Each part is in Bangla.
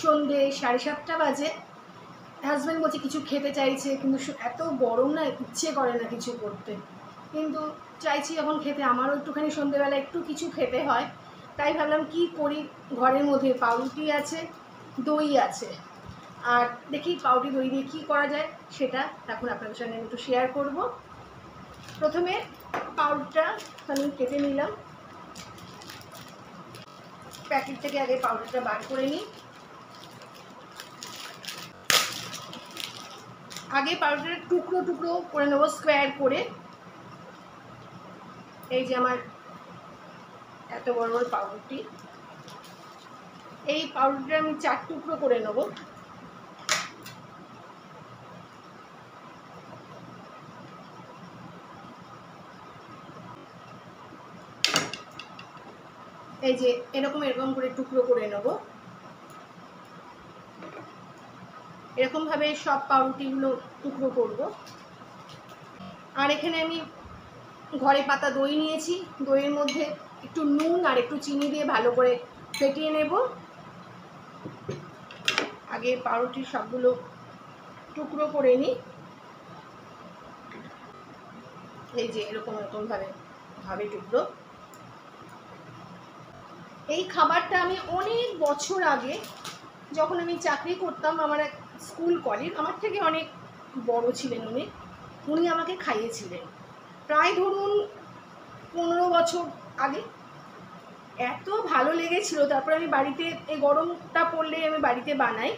সন্ধে 7:30 বাজে। হাজব্যান্ড বলছে কিছু খেতে চাইছে, কিন্তু এত গরম না, ইচ্ছে করে না কিছু করতে, কিন্তু চাইছি যখন খেতে, আমারও একটুখানি সন্ধেবেলা একটু কিছু খেতে হয়। তাই ভাবলাম কি করি, ঘরের মধ্যে পাউরুটি আছে, দই আছে, আর দেখি পাউরুটি দই দিয়ে কী করা যায় সেটা এখন আপনাদের সঙ্গে একটু শেয়ার করব। প্রথমে পাউরুটিটা আমি কেটে নিলাম, প্যাকেট থেকে আগে পাউরুটিটা বার করে নিই। আগে পাউরুটিটা টুকরো টুকরো করে নেবো, স্কোয়ার করে। এই যে আমার এত বড় বড় পাউরুটি, এই পাউরুটিটা আমি 4 টুকরো করে নেব। এই যে এরকম করে টুকরো করে নেব। এরকমভাবে সব পাউরুটিগুলো টুকরো করব। আর এখানে আমি ঘরে পাতা দই নিয়েছি, দইয়ের মধ্যে একটু নুন আর একটু চিনি দিয়ে ভালো করে ফেটিয়ে নেব। আগে পাউরুটির সবগুলো টুকরো করে নিই। এই যে এরকমভাবে টুকরো। এই খাবারটা আমি অনেক বছর আগে, যখন আমি চাকরি করতাম, আমার এক স্কুল কলিগ, আমার থেকে অনেক বড় ছিলেন উনি আমাকে খাইয়েছিলেন, প্রায় ধরুন 15 বছর আগে। এত ভালো লেগেছিল, তারপরে আমি বাড়িতে, এই গরমটা পড়লে আমি বাড়িতে বানাই,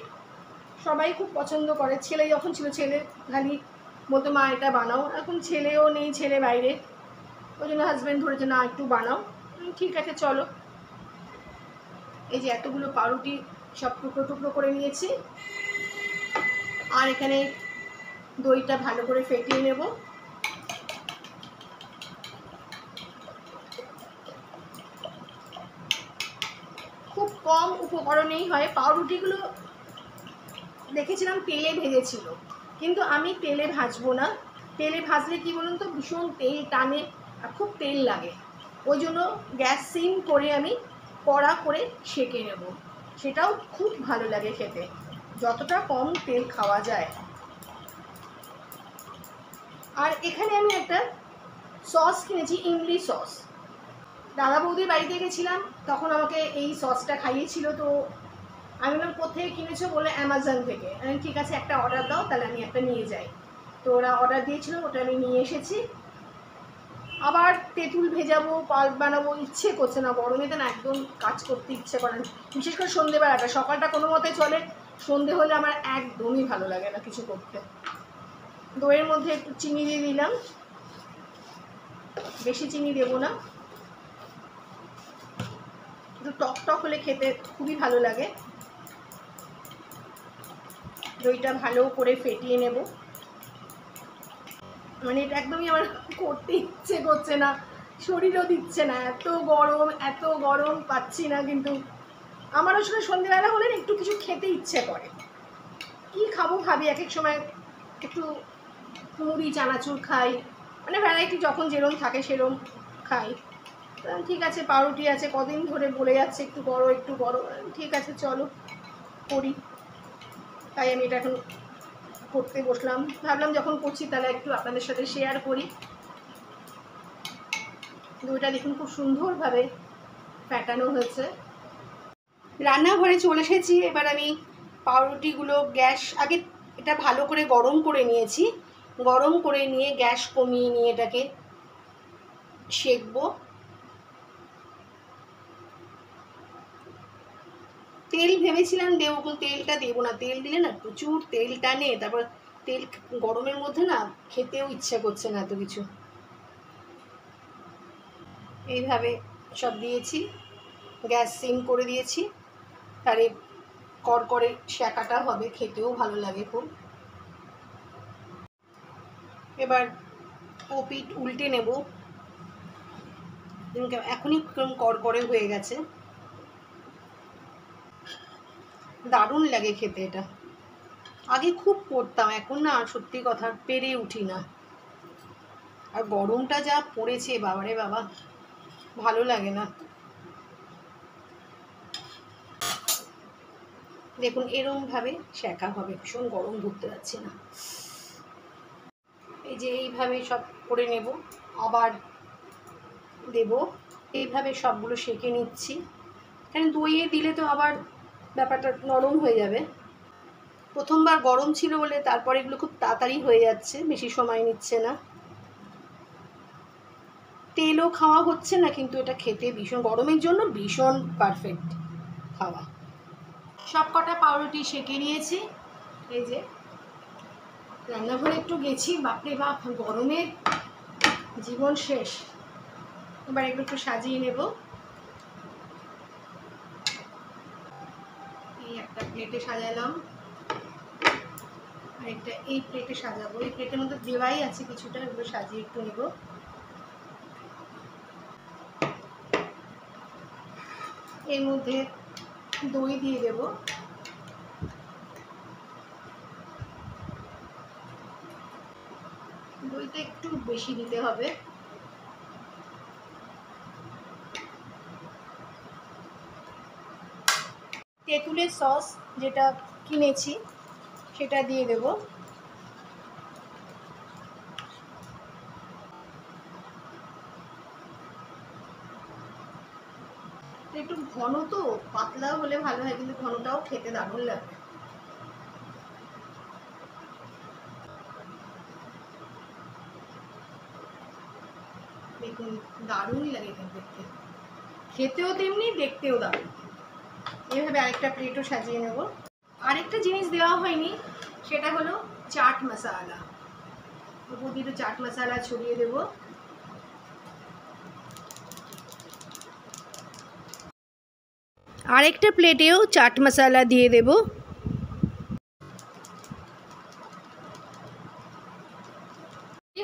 সবাই খুব পছন্দ করে। ছেলে যখন ছিল, ছেলে খালি বলতো মা এটা বানাও, এখন ছেলেও নেই, ছেলে বাইরে, ওই জন্য হাজব্যান্ড ধরেছে না একটু বানাও। ঠিক আছে চলো। এই যে এতগুলো পাউরুটি সব টুকরো টুকরো করে নিয়েছি, আর এখানে দইটা ভালো করে ফেটিয়ে নেব। খুব কম উপকরণেই হয়। পাউরুটিগুলো দেখেছিলাম তেলে ভেজেছিল, কিন্তু আমি তেলে ভাজবো না। তেলে ভাজলে কি বলুন তো, ভীষণ তেল টানে আর খুব তেল লাগে। ওই জন্য গ্যাস সিম করে আমি কড়া করে সেঁকে নেব, সেটাও খুব ভালো লাগে খেতে, যতটা কম তেল খাওয়া যায়। আর এখানে আমি একটা সস কিনেছি, ইমলি সস। দাদা বৌদির বাড়িতে গেছিলাম, তখন আমাকে এই সসটা খাইয়েছিল। তো আমি বললাম কোথায় কিনেছো, বলে অ্যামাজন থেকে। আমি ঠিক আছে একটা অর্ডার দাও, তাহলে আমি একটা নিয়ে যাই। তো ওরা অর্ডার দিয়েছিল, ওটা আমি নিয়ে এসেছি। আবার তেঁতুল ভেজাবো, পাল্প বানাবো, ইচ্ছে করছে না গরমেতে, না একদম কাজ করতে ইচ্ছে করে না, বিশেষ করে সন্ধেবেলাটা। সকালটা কোনো মতে চলে, সন্ধে হলে আমার একদমই ভালো লাগে না কিছু করতে। দইয়ের মধ্যে একটু চিনি দিয়ে দিলাম, বেশি চিনি দেবো না, একটু টক টক হলে খেতে খুবই ভালো লাগে। দইটা ভালো করে ফেটিয়ে নেব। মানে এটা একদমই আমার করতে ইচ্ছে করছে না, শরীরও দিচ্ছে না, এত গরম পাচ্ছি না। কিন্তু আমারও আসলে সন্ধ্যেবেলা হলে একটু কিছু খেতে ইচ্ছে করে। কি খাবো ভাবি, এক এক সময় একটু মুড়ি চানাচুর খাই, মানে ভ্যারাইটি যখন যেরম থাকে সেরম খাই। ঠিক আছে পাউরুটি আছে, কদিন ধরে বলে যাচ্ছে একটু বড় একটু বড়, ঠিক আছে চলো করি। তাই আমি এটা এখন করতে বসলাম, ভাবলাম যখন করছি তাহলে একটু আপনাদের সাথে শেয়ার করি। দইটা দেখুন খুব সুন্দরভাবে ফ্যাটানো হয়েছে। রান্নাঘরে চলে এসেছি। এবার আমি পাউরুটিগুলো আগে এটা ভালো করে গরম করে নিয়েছি, গরম করে নিয়ে গ্যাস কমিয়ে নিয়ে এটাকে সেঁকবো। তেল ভেবেছিলাম দেবো, কিন্তু তেলটা দেবো না, তেল দিলে না প্রচুর তেল টানে, তারপর তেল গরমের মধ্যে না খেতেও ইচ্ছা করছে না এত কিছু। এইভাবে সব দিয়েছি, গ্যাস সিম করে দিয়েছি, তারে কড়কড়ে সেঁকাটা হবে, খেতেও ভালো লাগে খুব। এবার পিঠ উল্টে নেব, এখনই কড়কড়ে হয়ে গেছে, দারুণ লাগে খেতে এটা। আগে খুব করতাম, এখন না সত্যি কথা পেরে উঠি না। আর গরমটা যা পড়েছে বাবারে বাবা, ভালো লাগে না। দেখুন এরমভাবে শেখা হবে, ভীষণ গরম ধরতে পারছি না। এই যে এইভাবে সব করে নেব, আবার দেব, এইভাবে সবগুলো সেঁকে নিচ্ছি। কারণ দইয়ে দিলে তো আবার ব্যাপারটা নরম হয়ে যাবে। প্রথমবার গরম ছিল বলে তারপরে এগুলো খুব তাড়াতাড়ি হয়ে যাচ্ছে, বেশি সময় নিচ্ছে না। তেলও খাওয়া হচ্ছে না, কিন্তু এটা খেতে ভীষণ, গরমের জন্য ভীষণ পারফেক্ট খাওয়া। সব কটা পাউরুটি সেঁকে নিয়েছি। এই যে রান্নাঘরে একটু গেছি, বাপরে বাপ গরমের জীবন শেষ। এবার এগুলো একটু সাজিয়ে নেব। এই একটা প্লেটে সাজালাম, আর একটা এই প্লেটে সাজাবো। এই প্লেটের মধ্যে দেওয়াই আছে কিছুটা, এগুলো সাজিয়ে একটু নেব। এর মধ্যে দই দিয়ে দেব। দইটা একটু বেশি দিতে হবে। তেঁতুলের সস যেটা কিনেছি সেটা দিয়ে দেব। একটু ঘন তো, পাতলা হলে ভালো হয়, কিন্তু ঘনটাও খেতে দারুণ লাগে। দেখুন দারুণই লাগে দেখতে, খেতেও তেমনি, দেখতেও দারুণ। এইভাবে আরেকটা প্লেটও সাজিয়ে নেব। আরেকটা জিনিস দেওয়া হয়নি, সেটা হলো চাট মশলা। উপর দিয়ে চাট মশলা ছড়িয়ে দেব। আরেকটা প্লেটেও চাট মশলা দিয়ে দেব।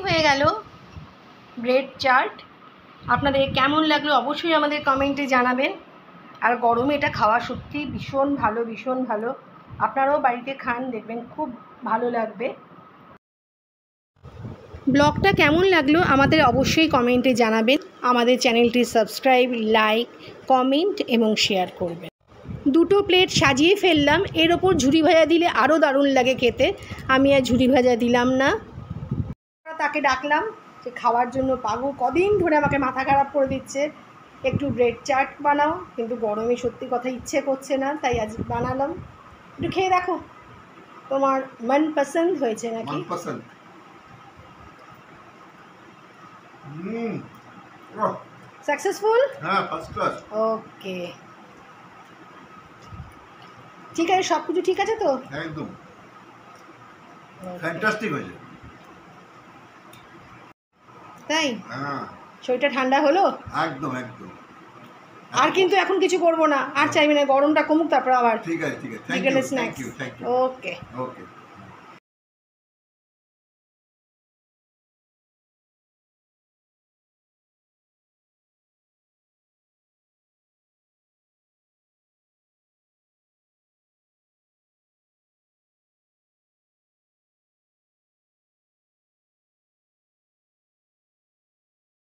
হয়ে গেল ব্রেড চাট। আপনাদের কেমন লাগলো অবশ্যই আমাদের কমেন্টে জানাবেন। আর গরমে এটা খাওয়া সত্যি ভীষণ ভালো, ভীষণ ভালো। আপনারাও বাড়িতে খান, দেখবেন খুব ভালো লাগবে। ব্লগটা কেমন লাগলো আমাদের অবশ্যই কমেন্টে জানাবেন। আমাদের চ্যানেলটি সাবস্ক্রাইব, লাইক, কমেন্ট এবং শেয়ার করবেন। দুটো প্লেট সাজিয়ে ফেললাম, এর ওপর ঝুরি ভাজা দিলে আরও দারুণ লাগে খেতে। আমি আর ঝুরি ভাজা দিলাম না। তাকে ডাকলাম যে খাওয়ার জন্য, পাগল কদিন ধরে আমাকে মাথা খারাপ করে দিচ্ছে একটু ব্রেড চাট বানাও, কিন্তু গরমে সত্যি কথা ইচ্ছে করছে না, তাই আজ বানালাম। একটু খেয়ে দেখো, তোমার মন পছন্দ হয়েছে নাকি? সাকসেসফুল? হ্যাঁ, ফার্স্ট ক্লাস। ওকে, ঠিক আছে, সব কিছু ঠিক আছে তো? একদম ফ্যান্টাস্টিক হয়েছে। তাই? হ্যাঁ, শরীরটা ঠান্ডা হলো একদম একদম। আর কিন্তু এখন কিছু করবো না, আর চাইবে না, গরমটা কমুক তারপর আবার ঠিক আছে, ঠিক আছে, বিকেলে thank snacks. You, thank you. Okay okay.